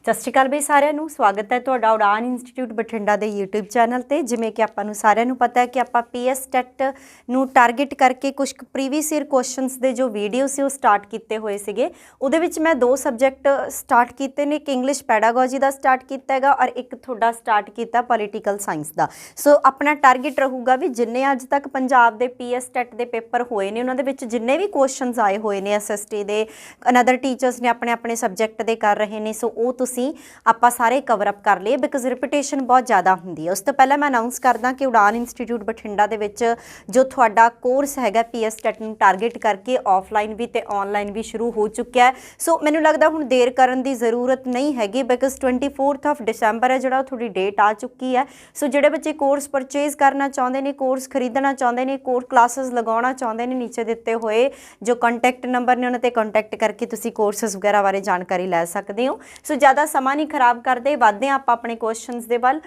सत श्री अकाल बई सारिਆਂ ਨੂੰ स्वागत है तुहाडा उड़ान इंस्टीट्यूट बठिंडा के यूट्यूब चैनल ते। जिवें कि आपां नूं सारिਆਂ ਨੂੰ पता है कि आपां PS टैट नूं टारगेट करके कुछ प्रीवियस ईयर क्वेश्चनस दे जो वीडियो से स्टार्ट किए हुए सीगे। उहदे विच मैं 2 सबजैक्ट स्टार्ट किए ने, एक इंग्लिश पैडागोजी का स्टार्ट किया हैगा और एक तुहाडा स्टार्ट किया पोलीटिकल साइंस का। सो अपना टारगेट रहूगा भी जिन्ने अज तक पंजाब के PS टैट के पेपर होए ने उन्हां दे विच जिन्ने भी क्वेश्चनस आए हुए ने SST दे, अनदर टीचर्स ने अपने अपने सबजैक्ट के कर रहे हैं। सो वो ਆਪਾਂ ਸਾਰੇ ਕਵਰ ਅਪ ਕਰ ਲਏ ਬਿਕਾਜ਼ ਰਿਪੀਟੇਸ਼ਨ ਬਹੁਤ ਜ਼ਿਆਦਾ ਹੁੰਦੀ ਹੈ। ਉਸ ਤੋਂ ਪਹਿਲਾਂ ਮੈਂ ਅਨਾਉਂਸ ਕਰਦਾ ਕਿ ਉਡਾਨ ਇੰਸਟੀਚਿਊਟ ਬਠਿੰਡਾ ਦੇ ਵਿੱਚ ਜੋ ਤੁਹਾਡਾ ਕੋਰਸ ਹੈਗਾ PS ਟੈਟ ਨੂੰ ਟਾਰਗੇਟ ਕਰਕੇ ਆਫਲਾਈਨ ਵੀ ਤੇ ਆਨਲਾਈਨ ਵੀ ਸ਼ੁਰੂ ਹੋ ਚੁੱਕਿਆ ਹੈ। ਸੋ ਮੈਨੂੰ ਲੱਗਦਾ ਹੁਣ ਦੇਰ ਕਰਨ ਦੀ ਜ਼ਰੂਰਤ ਨਹੀਂ ਹੈਗੀ ਬਿਕਾਜ਼ 24th ਆਫ ਦਸੰਬਰ ਹੈ ਜਿਹੜਾ ਤੁਹਾਡੀ ਡੇਟ ਆ ਚੁੱਕੀ ਹੈ। ਸੋ ਜਿਹੜੇ ਬੱਚੇ ਕੋਰਸ ਪਰਚੇਜ਼ ਕਰਨਾ ਚਾਹੁੰਦੇ ਨੇ, ਕੋਰਸ ਖਰੀਦਣਾ ਚਾਹੁੰਦੇ ਨੇ, ਕੋਰਸ ਕਲਾਸਿਸ ਲਗਾਉਣਾ ਚਾਹੁੰਦੇ ਨੇ, ਨੀਚੇ ਦਿੱਤੇ ਹੋਏ ਜੋ ਕੰਟੈਕਟ ਨੰਬਰ ਨੇ ਉਹਨਾਂ ਤੇ ਕੰਟੈਕਟ ਕਰਕੇ ਤੁਸੀਂ ਕੋਰਸਿਸ ਵਗੈਰਾ ਬਾਰੇ ਜਾਣਕਾਰੀ ਲੈ ਸਕਦੇ ਹੋ। ਸੋ ਜ਼ਿਆਦਾ ਸਮਾਂ नहीं खराब करते, बढ़ते हैं आप अपने क्वेश्चनस दे वल।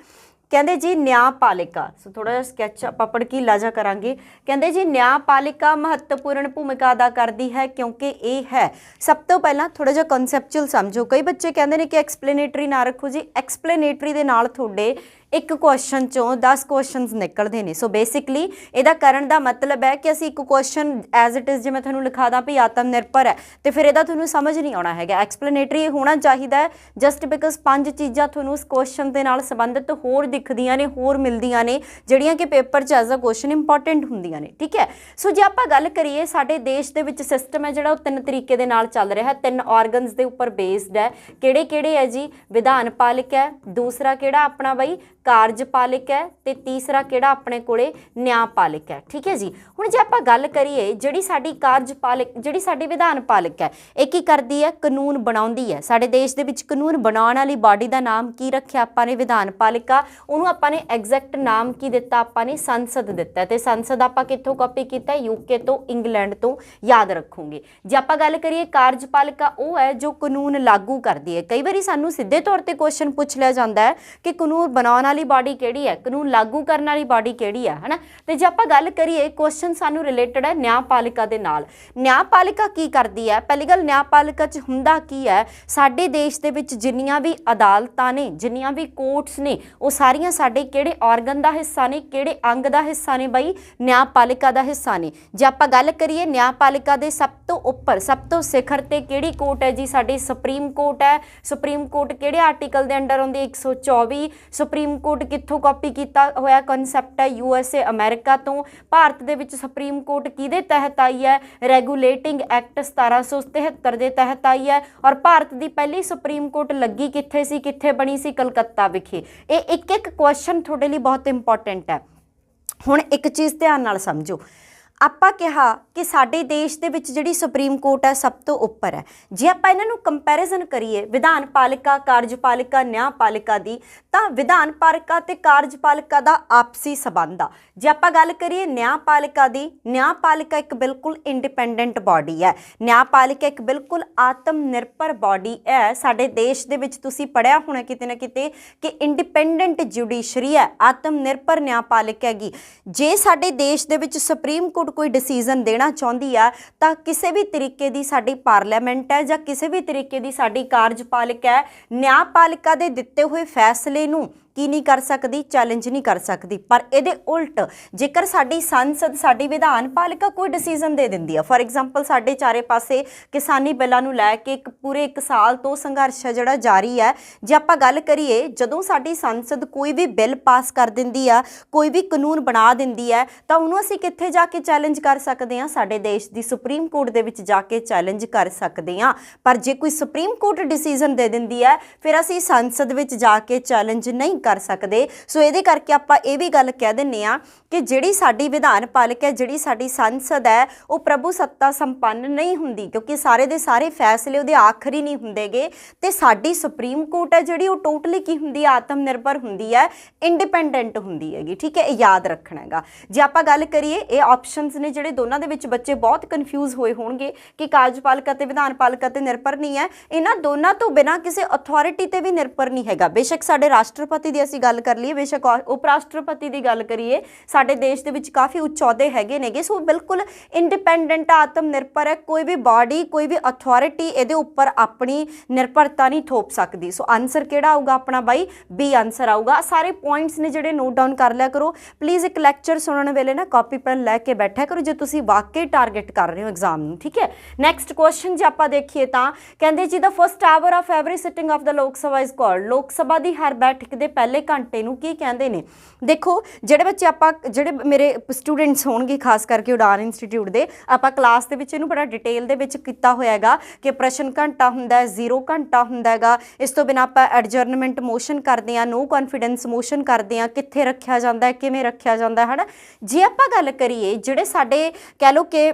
कहते जी न्यायपालिका, सो थोड़ा जिहा स्कैच आप भड़कीला जा करांगे। कहते जी न्यायपालिका महत्वपूर्ण भूमिका अदा करती है क्योंकि ये है। सब तो पहला थोड़ा जिहा कॉन्सैप्चुअल समझो। कई बच्चे कहते हैं कि एक्सप्लेनेटरी ना रखो जी, एक्सप्लेनेटरी दे नाल थोड़े एक क्वेश्चन चों 10 क्वेश्चनस निकलते हैं। सो बेसिकली इहदा करन दा मतलब है कि असीं एक क्वेश्चन एज इट इज़ जिवें तुहानूं लिखा दा भी आत्म निर्भर है तो फिर इहदा तुहानूं समझ नहीं आउणा हैगा। एक्सप्लेनेटरी होना चाहिए जस्ट बिकॉज 5 चीज़ां तुहानूं उस क्वेश्चन के नाल संबंधित होर दिखदियां ने, होर मिलदियां ने, जिहड़ियां कि पेपर च एज अ क्वेश्चन इंपॉर्टेंट हुंदियां ने। ठीक है। सो जे आपां गल करिए साडे देश दे विच सिस्टम है जिहड़ा 3 तरीके दे नाल चल रहा है, 3 ऑर्गनस दे उपर बेस्ड है। किहड़े-किहड़े है जी? विधानपालिक है, दूसरा किहड़ा अपना बई कार्यपालिक है, तो तीसरा किहड़ा अपने कोले न्यायपालिक है। ठीक है जी। हुण जे आपां गल करिए जिहड़ी साडी कार्यपालिक, जिहड़ी साडी विधानपालिक है, ये की करदी है? कानून बनाउंदी है। साडे देश दे विच कानून बनाउण वाली बॉडी का नाम की रखिया आपां ने? विधानपालिका। उहनूं आपां ने एग्जैक्ट नाम की दिता? आपां ने संसद दिता है। तो संसद आपां कित्थों कॉपी कीता? UK तो, इंग्लैंड तो, याद रखोगे। जे आपां गल करिए कार्यपालिका, वो है जो कानून लागू करदी है। कई बारी सानूं सीधे तौर पर क्वेश्चन पूछ लिया जाता है कि कानून बनाउण वाली बॉडी किहड़ी है, कानून लागू करने वाली बॉडी किहड़ी है ना। तो जे आपां गल करिए क्वेश्चन सानू रिलेटेड है न्यायपालिका दे नाल। न्यायपालिका की करदी है? पहली गल न्यायपालिका च हुंदा की है? साडे देश दे विच जिन्नियां भी अदालतां ने, जिन्नियां भी कोर्ट्स ने, वो सारियां साडे किहड़े ऑर्गन दा हिस्सा ने, किहड़े अंग दा हिस्सा ने बई? न्यायपालिका दा हिस्सा ने। जे आपां गल करिए न्यायपालिका दे सब तो उपर, सब तो सिखर ते किहड़ी कोर्ट है जी? साडी सुप्रीम कोर्ट है। सुप्रीम कोर्ट किहड़े आर्टिकल दे अंडर आउंदी? 124। सुप्रीम कोर्ट कित्थों कॉपी किया होया कॉन्सैप्ट है? USA अमेरिका तो। भारत दे विच सुप्रीम कोर्ट किहदे तहत आई है? रेगूलेटिंग एक्ट 1773 के तहत आई है। और भारत की पहली सुप्रीम कोर्ट लगी कित्थे सी, कित्थे बनी सी? कलकत्ता विखे। ये एक एक क्वेश्चन तुहाडे लई बहुत इंपॉर्टेंट है। हुण एक चीज़ ध्यान नाल समझो, आपां कहा कि साडे देश दे विच जिहड़ी सुप्रीम कोर्ट है सब तो उपर है। जे आपां इन्हां नूं कंपैरिजन करिए विधानपालिका, कार्यपालिका, न्यायपालिका दी, तां विधानपालिका ते कार्यपालिका दा आपसी संबंध आ। जे आपां गल करिए न्यायपालिका दी, न्यायपालिका एक बिल्कुल इंडिपेंडेंट बॉडी है। न्यायपालिका एक बिल्कुल आत्म निर्भर बॉडी है। साडे देश दे विच तुसीं पढ़िया होना किते ना किते कि इंडिपेंडेंट जुडिशरी है, आत्म निर्भर न्यायपालिका हैगी। जे साडे देश दे विच सुप्रीम कोर्ट कोई डिसीजन देना चाहती है तो किसी भी तरीके की साडी पार्लियामेंट है या किसी भी तरीके की साडी कार्यपालिका है, न्यायपालिका दे दिते हुए फैसले नूं की नहीं कर सकती? चैलेंज नहीं कर सकती। पर ये उल्ट जेकर साडी संसद, साडी विधानपालिका कोई डिसीजन दे दिंदी है, फॉर एग्जाम्पल साडे चारे पासे किसानी बिलों नूं लैके एक पूरे 1 साल तो संघर्ष है जिहड़ा जारी है। जे आपां गल करिए जदों साडी संसद कोई भी बिल पास कर दिंदी है, कोई भी कानून बना दिंदी है, तो उहनूं असीं कित्थे जाके चैलेंज कर सकते हैं? साडे देश की सुप्रीम कोर्ट दे विच जाके चैलेंज कर सकते हैं। पर जे कोई सुप्रीम कोर्ट डिसीजन दे दिंदी है फिर असीं संसद विच जाके चैलेंज नहीं कर सकते। सो ये करके आपां ये भी गल कह दिंदे आ कि जिहड़ी साडी विधानपालिका है, जिहड़ी साडी संसद है, वो प्रभु सत्ता संपन्न नहीं हुंदी क्योंकि सारे दे सारे फैसले उहदे आखरी नहीं हुंदेगे। ते साडी सुप्रीम कोर्ट है जिहड़ी वो टोटली की हुंदी है? आत्म निर्भर हुंदी है, इंडिपेंडेंट हुंदी हैगी। ठीक है, याद रखना हैगा। जे आपां गल करिए ये ऑप्शनस ने जिहड़े दोनों दे विच बच्चे बहुत कन्फ्यूज होए होणगे कि कार्यपालिका ते विधानपालिका ते निर्भर नहीं है। इन्हां दोनों तो बिना किसी अथॉरिटी ते भी निर्भर नहीं हैगा। बेशक साडे राष्ट्रपति ਦੀ ਅਸੀਂ ਗੱਲ ਕਰ ਲਈਏ, ਬੇਸ਼ੱਕ ਉਪ ਰਾਸ਼ਟਰਪਤੀ ਦੀ ਗੱਲ ਕਰੀਏ, ਸਾਡੇ ਦੇਸ਼ ਦੇ ਵਿੱਚ ਕਾਫੀ ਉੱਚ ਅਹੁਦੇ ਹੈਗੇ ਨੇਗੇ। ਸੋ ਬਿਲਕੁਲ ਇੰਡੀਪੈਂਡੈਂਟ, ਆਤਮ ਨਿਰਭਰ ਹੈ, ਕੋਈ ਵੀ ਬਾਡੀ, ਕੋਈ ਵੀ ਅਥਾਰਟੀ ਇਹਦੇ ਉੱਪਰ ਆਪਣੀ ਨਿਰਭਰਤਾ ਨਹੀਂ ਥੋਪ ਸਕਦੀ। ਸੋ ਆਨਸਰ ਕਿਹੜਾ ਆਊਗਾ ਆਪਣਾ ਬਾਈ? ਬੀ ਆਨਸਰ ਆਊਗਾ। ਸਾਰੇ ਪੁਆਇੰਟਸ ਨੇ ਜਿਹੜੇ ਨੋਟ ਡਾਊਨ ਕਰ ਲਿਆ ਕਰੋ ਪਲੀਜ਼। ਇੱਕ ਲੈਕਚਰ ਸੁਣਨ ਵੇਲੇ ਨਾ ਕਾਪੀ ਪੈਨ ਲੈ ਕੇ ਬੈਠਿਆ ਕਰੋ ਜੇ ਤੁਸੀਂ ਵਾਕਈ ਟਾਰਗੇਟ ਕਰ ਰਹੇ ਹੋ ਐਗਜ਼ਾਮ ਨੂੰ, ਠੀਕ ਹੈ। ਨੈਕਸਟ ਕੁਐਸਚਨ ਜੇ ਆਪਾਂ ਦੇਖੀਏ ਤਾਂ ਕਹਿੰਦੇ ਜੀ the first hour of every sitting of the Lok Sabha is called. ਲੋਕ ਸਭਾ ਦੀ ਹਰ ਬੈਠਕ ਦੇ ਪਹਿਲੇ ਘੰਟੇ ਨੂੰ ਕੀ ਕਹਿੰਦੇ ਨੇ? ਦੇਖੋ ਜਿਹੜੇ ਬੱਚੇ ਆਪਾਂ, ਜਿਹੜੇ ਮੇਰੇ ਸਟੂਡੈਂਟਸ ਹੋਣਗੇ ਖਾਸ ਕਰਕੇ ਉਡਾਨ ਇੰਸਟੀਚਿਊਟ ਦੇ, ਆਪਾਂ ਕਲਾਸ ਦੇ ਵਿੱਚ ਇਹਨੂੰ ਬੜਾ ਡਿਟੇਲ ਦੇ ਵਿੱਚ ਕੀਤਾ ਹੋਇਆ ਹੈਗਾ ਕਿ ਪ੍ਰਸ਼ਨ ਘੰਟਾ ਹੁੰਦਾ ਹੈ, 0 ਘੰਟਾ ਹੁੰਦਾ ਹੈਗਾ। ਇਸ ਤੋਂ ਬਿਨਾਂ ਆਪਾਂ ਐਡਜਰਨਮੈਂਟ ਮੋਸ਼ਨ ਕਰਦੇ ਹਾਂ, ਨੋ ਕੌਨਫੀਡੈਂਸ ਮੋਸ਼ਨ ਕਰਦੇ ਹਾਂ, ਕਿੱਥੇ ਰੱਖਿਆ ਜਾਂਦਾ ਹੈ, ਕਿਵੇਂ ਰੱਖਿਆ ਜਾਂਦਾ ਹੈ ਨਾ। ਜੇ ਆਪਾਂ ਗੱਲ ਕਰੀਏ ਜਿਹੜੇ ਸਾਡੇ ਕਹਿ ਲਓ ਕਿ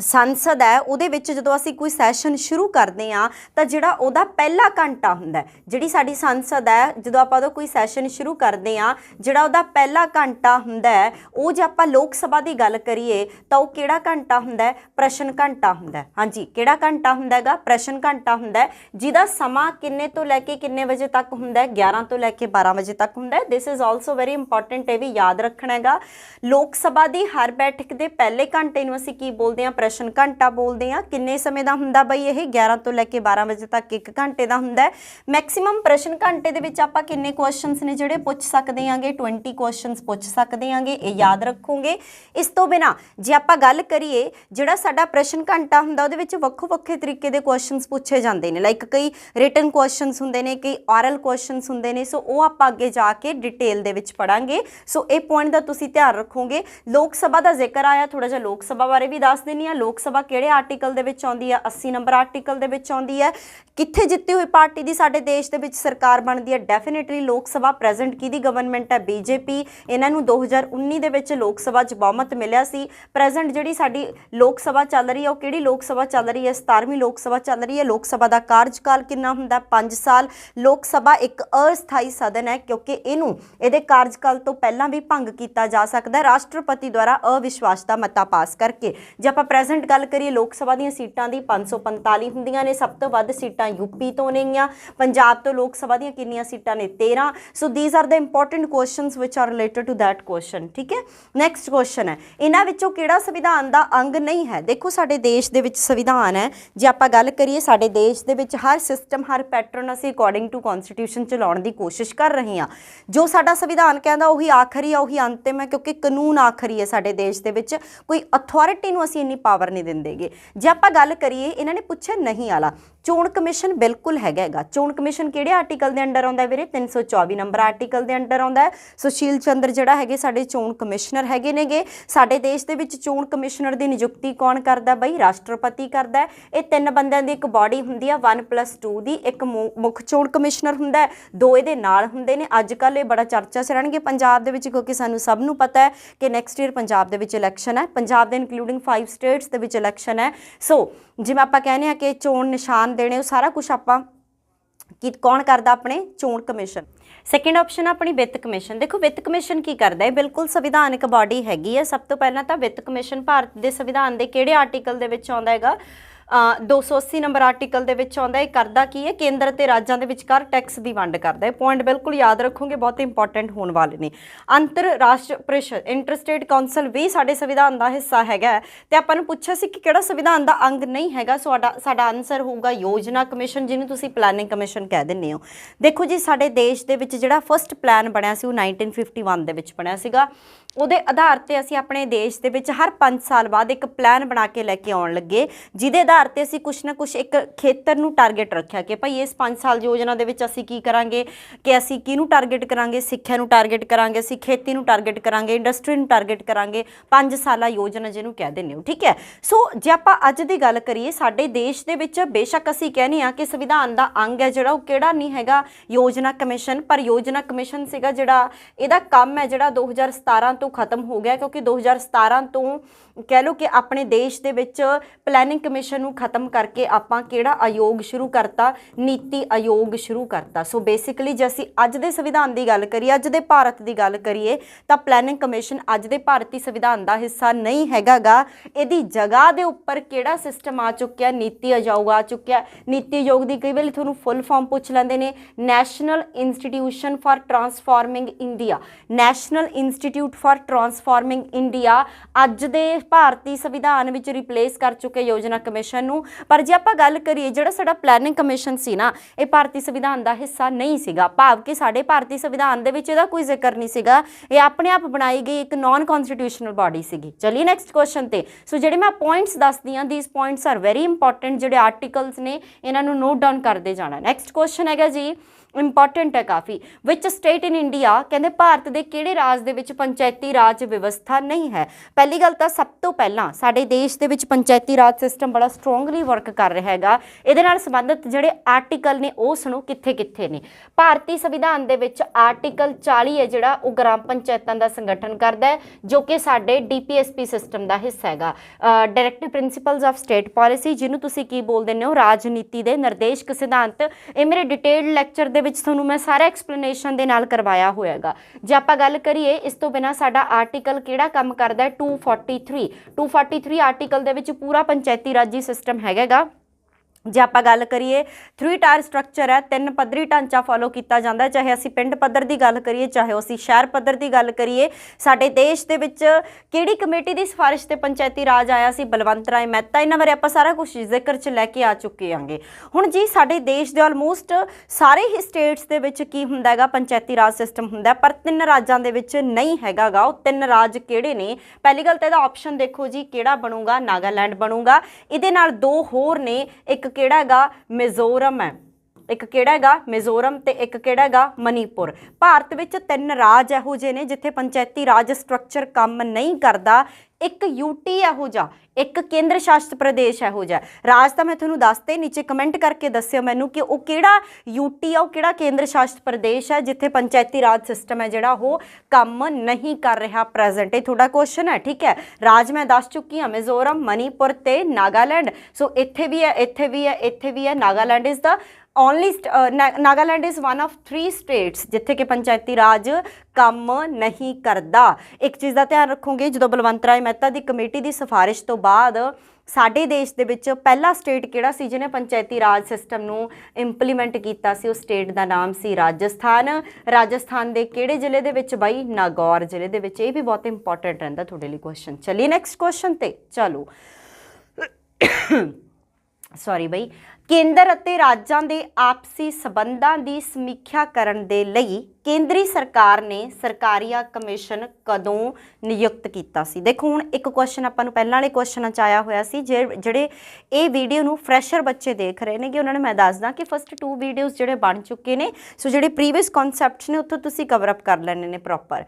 ਸੰਸਦ ਹੈ, ਉਹਦੇ ਵਿੱਚ ਜਦੋਂ ਅਸੀਂ ਕੋਈ ਸੈਸ਼ਨ ਸ਼ੁਰੂ ਕਰਦੇ ਹਾਂ ਤਾਂ ਜਿਹੜਾ ਉਹਦਾ ਪਹਿਲਾ ਘੰਟਾ ਹੁੰਦਾ, ਜਿਹੜੀ ਸਾਡੀ ਸੰਸਦ ਹੈ, ਜਦੋਂ ਆਪਾਂ ਉਹਦਾ ਕੋਈ ਸੈਸ਼ਨ ਸ਼ੁਰੂ ਕਰਦੇ ਹਾਂ, ਜਿਹੜਾ ਉਹਦਾ ਪਹਿਲਾ ਘੰਟਾ ਹੁੰਦਾ ਹੈ, ਉਹ ਜੇ ਆਪਾਂ ਲੋਕ ਸਭਾ ਦੀ ਗੱਲ ਕਰੀਏ ਤਾਂ ਉਹ ਕਿਹੜਾ ਘੰਟਾ ਹੁੰਦਾ ਹੈ? ਪ੍ਰਸ਼ਨ ਘੰਟਾ ਹੁੰਦਾ। ਹਾਂਜੀ, ਕਿਹੜਾ ਘੰਟਾ ਹੁੰਦਾ ਹੈਗਾ? ਪ੍ਰਸ਼ਨ ਘੰਟਾ ਹੁੰਦਾ, ਜਿਹਦਾ ਸਮਾਂ ਕਿੰਨੇ ਤੋਂ ਲੈ ਕੇ ਕਿੰਨੇ ਵਜੇ ਤੱਕ ਹੁੰਦਾ? 11 ਤੋਂ ਲੈ ਕੇ 12 ਵਜੇ ਤੱਕ ਹੁੰਦਾ। This is also very important, ਇਹ ਵੀ ਯਾਦ ਰੱਖਣਾ ਹੈਗਾ। ਲੋਕ ਸਭਾ ਦੀ ਹਰ ਬੈਠਕ ਦੇ ਪਹਿਲੇ ਘੰਟੇ ਨੂੰ ਅਸੀਂ ਕੀ ਬੋਲਦੇ ਹਾਂ? ਪ੍ਰਸ਼ਨ ਘੰਟਾ ਬੋਲਦੇ ਹਾਂ। ਕਿੰਨੇ ਸਮੇਂ ਦਾ ਹੁੰਦਾ ਬਈ ਇਹ? 11 ਤੋਂ ਲੈ ਕੇ 12 ਵਜੇ ਤੱਕ 1 ਘੰਟੇ ਦਾ ਹੁੰਦਾ। ਮੈਕਸਿਮਮ ਪ੍ਰਸ਼ਨ ਘੰਟੇ ਦੇ ਵਿੱਚ ਆਪਾਂ ਕਿੰਨੇ ਕੁਐਸਚਨਸ ਨੇ ਜਿਹੜੇ ਪੁੱਛ ਸਕਦੇ ਆਂਗੇ? 20 ਕੁਐਸਚਨਸ ਪੁੱਛ ਸਕਦੇ ਆਂਗੇ, ਇਹ ਯਾਦ ਰੱਖੋਗੇ। ਇਸ ਤੋਂ ਬਿਨਾਂ ਜੇ ਆਪਾਂ ਗੱਲ ਕਰੀਏ ਜਿਹੜਾ ਸਾਡਾ ਪ੍ਰਸ਼ਨ ਘੰਟਾ ਹੁੰਦਾ ਉਹਦੇ ਵਿੱਚ ਵੱਖੋ ਵੱਖਰੇ ਤਰੀਕੇ ਦੇ ਕੁਐਸਚਨਸ ਪੁੱਛੇ ਜਾਂਦੇ ਨੇ, ਲਾਈਕ ਕਈ ਰਿਟਨ ਕੁਐਸਚਨਸ ਹੁੰਦੇ ਨੇ, ਕਈ ਔਰਲ ਕੁਐਸਚਨਸ ਹੁੰਦੇ ਨੇ। ਸੋ ਉਹ ਆਪਾਂ ਅੱਗੇ ਜਾ ਕੇ ਡਿਟੇਲ ਦੇ ਵਿੱਚ ਪੜਾਂਗੇ। ਸੋ ਇਹ ਪੁਆਇੰਟ ਦਾ ਤੁਸੀਂ ਧਿਆਨ ਰੱਖੋਗੇ। ਲੋਕ ਸਭਾ ਦਾ ਜ਼ਿਕਰ ਆਇਆ, ਥੋੜਾ ਜਿਹਾ ਲੋਕ ਸਭਾ ਬਾਰੇ ਵੀ ਦੱਸ ਦਿੰਦੀ ਹਾਂ। ਲੋਕ ਸਭਾ ਕਿਹੜੇ ਆਰਟੀਕਲ ਦੇ ਵਿੱਚ ਆਉਂਦੀ ਹੈ? 80 ਨੰਬਰ ਆਰਟੀਕਲ ਦੇ ਵਿੱਚ ਆਉਂਦੀ ਹੈ। ਕਿੱਥੇ ਜਿੱਤੀ ਹੋਈ ਪਾਰਟੀ ਦੀ ਸਾਡੇ ਦੇਸ਼ ਦੇ ਵਿੱਚ ਸਰਕਾਰ ਬਣਦੀ ਹੈ? ਡੈਫੀਨੇਟਲੀ ਲੋਕ ਸਭਾ। ਪ੍ਰੈਜ਼ੈਂਟ ਕਿਹਦੀ ਗਵਰਨਮੈਂਟ ਹੈ? ਬੀਜੇਪੀ। ਇਹਨਾਂ ਨੂੰ 2019 ਦੇ ਵਿੱਚ ਲੋਕ ਸਭਾ 'ਚ ਬਹੁਮਤ ਮਿਲਿਆ ਸੀ। ਪ੍ਰੈਜ਼ੈਂਟ ਜਿਹੜੀ ਸਾਡੀ ਲੋਕ ਸਭਾ ਚੱਲ ਰਹੀ ਹੈ ਉਹ ਕਿਹੜੀ ਲੋਕ ਸਭਾ ਚੱਲ ਰਹੀ ਹੈ? 17ਵੀਂ ਲੋਕ ਸਭਾ ਚੱਲ ਰਹੀ ਹੈ। ਲੋਕ ਸਭਾ ਦਾ ਕਾਰਜਕਾਲ ਕਿੰਨਾ ਹੁੰਦਾ? 5 ਸਾਲ। ਲੋਕ ਸਭਾ ਇੱਕ ਅਸਥਾਈ ਸਦਨ ਹੈ ਕਿਉਂਕਿ ਇਹਨੂੰ ਇਹਦੇ ਕਾਰਜਕਾਲ ਤੋਂ ਪਹਿਲਾਂ ਵੀ ਭੰਗ ਕੀਤਾ ਜਾ ਸਕਦਾ ਹੈ ਰਾਸ਼ਟਰਪਤੀ ਦੁਆਰਾ ਅਵਿਸ਼ਵਾਸ ਦਾ ਮਤਾ ਪਾਸ ਕਰਕੇ। ਜੇ ਆਪਾਂ ਪ੍ਰੈਜ਼ੈਂਟ ਗੱਲ ਕਰੀਏ ਲੋਕ ਸਭਾ ਦੀਆਂ ਸੀਟਾਂ ਦੀ 545 ਹੁੰਦੀਆਂ ਨੇ। ਸਭ ਤੋਂ ਵੱਧ ਸੀਟਾਂ ਯੂਪੀ ਤੋਂ ਨੇਗੀਆਂ। ਪੰਜਾਬ ਤੋਂ ਲੋਕ ਸਭਾ ਦੀਆਂ ਕਿੰਨੀਆਂ ਸੀਟਾਂ ਨੇ? 13। So these are the important questions which are related to that question, ਠੀਕ ਹੈ। ਨੈਕਸਟ ਕੁਐਸਚਨ ਹੈ, ਇਹਨਾਂ ਵਿੱਚੋਂ ਕਿਹੜਾ ਸੰਵਿਧਾਨ ਦਾ ਅੰਗ ਨਹੀਂ ਹੈ? ਦੇਖੋ ਸਾਡੇ ਦੇਸ਼ ਦੇ ਵਿੱਚ ਸੰਵਿਧਾਨ ਹੈ। ਜੇ ਆਪਾਂ ਗੱਲ ਕਰੀਏ ਸਾਡੇ ਦੇਸ਼ ਦੇ ਵਿੱਚ ਹਰ ਸਿਸਟਮ, ਹਰ ਪੈਟਰਨ ਅਸੀਂ ਅਕੋਰਡਿੰਗ ਟੂ ਕਨਸਟੀਟਿਊਸ਼ਨ ਚਲਾਉਣ ਦੀ ਕੋਸ਼ਿਸ਼ ਕਰ ਰਹੇ ਹਾਂ। ਜੋ ਸਾਡਾ ਸੰਵਿਧਾਨ ਕਹਿੰਦਾ ਉਹੀ ਆਖਰੀ ਆ, ਉਹੀ ਅੰਤਿਮ ਹੈ, ਕਿਉਂਕਿ ਕਾਨੂੰਨ ਆਖਰੀ ਹੈ ਸਾਡੇ ਦੇਸ਼ ਦੇ ਵਿੱਚ। ਕੋਈ ਅਥਾਰਟੀ ਨੂੰ ਅਸੀਂ ਇੰਨੀ ਪਾਵਰ ਨਹੀਂ ਦਿੰਦੇਗੇ। ਜੇ ਆਪਾਂ ਗੱਲ ਕਰੀਏ ਇਹਨਾਂ ਨੇ ਪੁੱਛਿਆ ਨਹੀਂ ਵਾਲਾ, ਚੋਣ ਕਮਿਸ਼ਨ ਬਿਲਕੁਲ ਹੈਗਾ। ਚੋਣ ਕਮਿਸ਼ਨ ਕਿਹੜੇ ਆਰਟੀਕਲ ਦੇ ਅੰਡਰ ਆਉਂਦਾ ਵੀਰੇ? 324 ਨੰਬਰ ਆਰਟੀਕਲ ਦੇ ਅੰਡਰ ਆਉਂਦਾ ਹੈ। ਸੁਸ਼ੀਲ ਚੰਦਰ ਜਿਹੜਾ ਹੈਗੇ ਸਾਡੇ ਚੋਣ ਕਮਿਸ਼ਨਰ ਹੈਗੇ ਨੇਗੇ। ਸਾਡੇ ਦੇਸ਼ ਦੇ ਵਿੱਚ ਚੋਣ ਕਮਿਸ਼ਨਰ ਦੀ ਨਿਯੁਕਤੀ ਕੌਣ ਕਰਦਾ ਬਈ? ਰਾਸ਼ਟਰਪਤੀ ਕਰਦਾ। ਇਹ 3 ਬੰਦਿਆਂ ਦੀ ਇੱਕ ਬਾਡੀ ਹੁੰਦੀ ਆ 1+2 ਦੀ। ਇੱਕ ਮੁੱਖ ਚੋਣ ਕਮਿਸ਼ਨਰ ਹੁੰਦਾ, 2 ਇਹਦੇ ਨਾਲ ਹੁੰਦੇ ਨੇ। ਅੱਜ ਕੱਲ੍ਹ ਇਹ ਬੜਾ ਚਰਚਾ 'ਚ ਰਹਿਣਗੇ ਪੰਜਾਬ ਦੇ ਵਿੱਚ ਕਿਉਂਕਿ ਸਾਨੂੰ ਸਭ ਨੂੰ ਪਤਾ ਹੈ ਕਿ ਨੈਕਸਟ ਈਅਰ ਪੰਜਾਬ ਦੇ ਵਿੱਚ ਇਲੈਕਸ਼ਨ ਹੈ। ਪੰਜਾਬ ਦੇ ਇਨਕਲੂਡਿੰਗ 5 ਸਟੇਟਸ ਦੇ ਵਿੱਚ ਇਲੈਕਸ਼ਨ ਹੈ। ਸੋ ਜਿਵੇਂ ਆਪਾਂ ਕਹਿੰਦੇ ਹਾਂ ਕਿ ਚੋਣ ਨਿਸ਼ਾਨ ਦੇਣੇ, ਉਹ ਸਾਰਾ ਕੁਛ ਆਪਾਂ ਕੀ ਕੌਣ ਕਰਦਾ? ਆਪਣੇ ਚੋਣ ਕਮਿਸ਼ਨ। ਸੈਕਿੰਡ ਆਪਸ਼ਨ ਆਪਣੀ ਵਿੱਤ ਕਮਿਸ਼ਨ। ਦੇਖੋ ਵਿੱਤ ਕਮਿਸ਼ਨ ਕੀ ਕਰਦਾ ਹੈ? ਬਿਲਕੁਲ ਸੰਵਿਧਾਨਕ ਬਾਡੀ ਹੈਗੀ ਹੈ। ਸਭ ਤੋਂ ਪਹਿਲਾਂ ਤਾਂ ਵਿੱਤ ਕਮਿਸ਼ਨ ਭਾਰਤ ਦੇ ਸੰਵਿਧਾਨ ਦੇ ਕਿਹੜੇ ਆਰਟੀਕਲ ਦੇ ਵਿੱਚ ਆਉਂਦਾ ਹੈਗਾ? 280 ਨੰਬਰ ਆਰਟੀਕਲ ਦੇ ਵਿੱਚ ਆਉਂਦਾ। ਇਹ ਕਰਦਾ ਕੀ ਹੈ? ਕੇਂਦਰ ਅਤੇ ਰਾਜਾਂ ਦੇ ਵਿਚਕਾਰ ਟੈਕਸ ਦੀ ਵੰਡ ਕਰਦਾ ਹੈ। ਪੁਆਇੰਟ ਬਿਲਕੁਲ ਯਾਦ ਰੱਖੋਗੇ, ਬਹੁਤ ਇੰਪੋਰਟੈਂਟ ਹੋਣ ਵਾਲੇ ਨੇ। ਅੰਤਰਰਾਸ਼ਟਰੀ ਪ੍ਰੀਸ਼ਦ, ਇੰਟਰਸਟੇਟ ਕਾਉਂਸਲ ਵੀ ਸਾਡੇ ਸੰਵਿਧਾਨ ਦਾ ਹਿੱਸਾ ਹੈਗਾ। ਤੇ ਆਪਾਂ ਨੂੰ ਪੁੱਛਿਆ ਸੀ ਕਿ ਕਿਹੜਾ ਸੰਵਿਧਾਨ ਦਾ ਅੰਗ ਨਹੀਂ ਹੈਗਾ। ਸਾਡਾ ਆਨਸਰ ਹੋਊਗਾ ਯੋਜਨਾ ਕਮਿਸ਼ਨ, ਜਿਹਨੂੰ ਤੁਸੀਂ ਪਲੈਨਿੰਗ ਕਮਿਸ਼ਨ ਕਹਿ ਦਿੰਦੇ ਹੋ। ਦੇਖੋ ਜੀ ਸਾਡੇ ਦੇਸ਼ ਦੇ ਵਿੱਚ ਜਿਹੜਾ ਫਸਟ ਪਲਾਨ ਬਣਿਆ ਸੀ ਉਹ 1951 ਦੇ ਵਿੱਚ ਬਣਿਆ ਸੀਗਾ। ਉਹਦੇ ਆਧਾਰ ਤੇ ਅਸੀਂ ਆਪਣੇ ਦੇਸ਼ ਦੇ ਵਿੱਚ ਹਰ 5 ਸਾਲ ਬਾਅਦ ਇੱਕ ਪਲਾਨ ਬਣਾ ਕੇ ਲੈ ਕੇ ਆਉਣ ਲੱਗੇ, ਜਿਹਦੇ ਆਧਾਰ ਤੇ ਅਸੀਂ ਕੁਛ ਨਾ ਕੁਛ ਇੱਕ ਖੇਤਰ ਨੂੰ ਟਾਰਗੇਟ ਰੱਖਿਆ ਕਿ ਭਾਈ ਇਸ 5 ਸਾਲ ਯੋਜਨਾ ਦੇ ਵਿੱਚ ਅਸੀਂ ਕੀ ਕਰਾਂਗੇ, ਕਿ ਅਸੀਂ ਕਿਹਨੂੰ ਟਾਰਗੇਟ ਕਰਾਂਗੇ? ਸਿੱਖਿਆ ਨੂੰ ਟਾਰਗੇਟ ਕਰਾਂਗੇ, ਅਸੀਂ ਖੇਤੀ ਨੂੰ ਟਾਰਗੇਟ ਕਰਾਂਗੇ, ਇੰਡਸਟਰੀ ਨੂੰ ਟਾਰਗੇਟ ਕਰਾਂਗੇ। 5 ਸਾਲਾ ਯੋਜਨਾ ਜਿਹਨੂੰ ਕਹਿ ਦਿੰਦੇ ਹੋ, ਠੀਕ ਹੈ। ਸੋ ਜੇ ਆਪਾਂ ਅੱਜ ਦੀ ਗੱਲ ਕਰੀਏ ਸਾਡੇ ਦੇਸ਼ ਦੇ ਵਿੱਚ ਬੇਸ਼ੱਕ ਅਸੀਂ ਕਹਿੰਦੇ ਹਾਂ ਕਿ ਸੰਵਿਧਾਨ ਦਾ ਅੰਗ ਹੈ ਜਿਹੜਾ, ਉਹ ਕਿਹੜਾ ਨਹੀਂ ਹੈਗਾ? ਯੋਜਨਾ ਕਮਿਸ਼ਨ। ਪਰ ਯੋਜਨਾ ਕਮਿਸ਼ਨ ਸੀਗਾ ਜਿਹੜਾ, ਇਹਦਾ ਕੰਮ ਹੈ ਜਿਹੜਾ 2017 ਤੋਂ ਖਤਮ ਹੋ ਗਿਆ, ਕਿਉਂਕਿ 2017 ਤੋਂ कह लो कि अपने देश दे विच प्लैनिंग कमीशन नूं खत्म करके आपां किहड़ा आयोग शुरू करता, नीति आयोग शुरू करता। सो बेसिकली जे असीं अज दे संविधान की गल करिए, अज दे भारत की गल करिए तां प्लैनिंग कमीशन अज दे भारती संविधान का हिस्सा नहीं हैगा गा। इहदी जगह दे उपर किहड़ा सिस्टम आ चुकिया, नीति आयोग आ चुकिया। नीति आयोग की कई वारी तुहानूं फुल फॉर्म पुछ लैंदे ने, national institution for transforming India. National institute for transforming India अज दे भारती संविधान विच रिप्लेस कर चुके योजना कमीशन नूं। पर जे आपां गल करिए जिहड़ा साडा प्लैनिंग कमीशन सी ना, ये भारती संविधान का हिस्सा नहीं सीगा, भाव कि साडे भारती संविधान दे विच इहदा कोई जिक्र नहीं सीगा। ये अपने आप बनाई गई एक नॉन कॉन्स्टिट्यूशनल बॉडी सीगी। चलिए नैक्सट क्वेश्चन ते। सो जिहड़े मैं पॉइंट्स दसदी हां, these points are very important. जिहड़े आर्टिकल्स ने इन्हां नूं नोट डाउन करते जाना। नैक्सट क्वेश्चन हैगा जी, इंपॉर्टेंट है काफ़ी। विच स्टेट इन इंडिया, कहते भारत के किहड़े राज दे विच पंचायती राज व्यवस्था नहीं है। पहली गल तो सब तो पहला साडे देश दे विच पंचायती राज सिस्टम बड़ा स्ट्रोंगली वर्क कर रहा हैगा। इहदे नाल संबंधित जिहड़े आर्टिकल ने वो सुनो कित्थे कित्थे ने। भारतीय संविधान दे विच आर्टिकल 40 है जिहड़ा वो ग्राम पंचायतां दा संगठन करदा है, जो कि साडे DPSP सिस्टम का हिस्सा हैगा। डायरेक्टिव प्रिंसीपल्स ऑफ स्टेट पॉलिसी, जिन्हों तुसीं की बोल दिंदे हो राजनीति दे निर्देशक सिद्धांत। ये मेरे डिटेल्ड लैक्चर दे विच तुहानूं मैं सारा एक्सप्लेनेशन दे नाल करवाया होएगा। जे आपां गल करिए इस तो बिना साडा आर्टिकल किहड़ा काम करदा है, 243 आर्टिकल दे विच पूरा पंचायती राजी सिस्टम हैगा। जे आपां गल करिए 3 टायर स्ट्रक्चर है, 3 पद्धरी ढांचा फॉलो किया जाता है, चाहे असी पिंड पद्धर की गल करिए चाहे असी शहर पद्धर की गल करिए। साडे देश दे विच किहड़ी कमेटी की सिफारिश ते पंचायती राज आया सी, बलवंत राय मेहता। इन्हां बारे आपां सारा कुछ जिक्र च लैके आ चुके हांगे। हुण जी साडे देश दे ऑलमोस्ट सारे ही स्टेट्स दे विच की हुंदा हैगा, पंचायती राज सिस्टम हुंदा, पर 3 राज्यां दे विच नहीं हैगा गा। वो 3 राज किहड़े ने? पहली गल तां इहदा ऑप्शन देखो जी किहड़ा बनूगा, नागालैंड बनूगा। इहदे नाल 2 होर ने, एक किहड़ा हैगा मिजोरम है, एक किहड़ा हैगा मिजोरम ते एक किहड़ा हैगा मणिपुर। भारत विच 3 राज इहो जे ने जिथे पंचायती राज स्ट्रक्चर काम नहीं करदा। एक यूटी इहो जा, एक केंद्र शासित प्रदेश इहो जा। राज तो मैं तुहानूं दसते, नीचे कमेंट करके दस्सिओ मैनूं कि वो किहड़ा यूटी आ, वो किहड़ा केंद्र शासित प्रदेश है जिथे पंचायती राज सिस्टम है जिहड़ा वो काम नहीं कर रहा प्रेजेंट। ये थोड़ा क्वेश्चन है, ठीक है। राज मैं दस चुकी हाँ, मिजोरम, मणिपुर ते नागालैंड। सो इत्थे भी है, इत्थे भी है, इत्थे भी है। Nagaland is the only Nagaland is one of 3 states जिथे कि पंचायती राज काम नहीं करता। एक चीज़ का ध्यान रखोगे, जो बलवंत राय मेहता की कमेटी की सिफारिश तो बाद साडे देश दे विच पहला स्टेट किहड़ा सी जिन्हें पंचायती राज सिस्टम नूं इंप्लीमेंट कीता सी, उस स्टेट का नाम सी राजस्थान। राजस्थान के किहड़े जिले दे विच बाई? नागौर जिले दे विच। ये भी बहुत इंपॉर्टेंट रहिंदा तुहाडे लई क्वेश्चन। चलिए नैक्सट क्वेश्चन ते चलो। सॉरी बई, केंद्र अते राज्यां दे आपसी संबंधां दी समीक्षा करन दे लई केंद्री सरकार ने सरकारीया कमीशन कदों नियुक्त कीता सी? देखो हुण एक क्वेश्चन आपां नूं पहिलां वाले क्वेश्चन च आया होया सी, जिहड़े ये वीडियो नूं फ्रैशर बच्चे देख रहे ने कि उन्होंने मैं दसदा कि फस्ट 2 वीडियोज़ जिहड़े बन चुके ने। सो जिहड़े प्रीवियस कॉन्सैप्ट्स ने उत्थों तुसीं कवर अप कर लैणे ने प्रॉपर।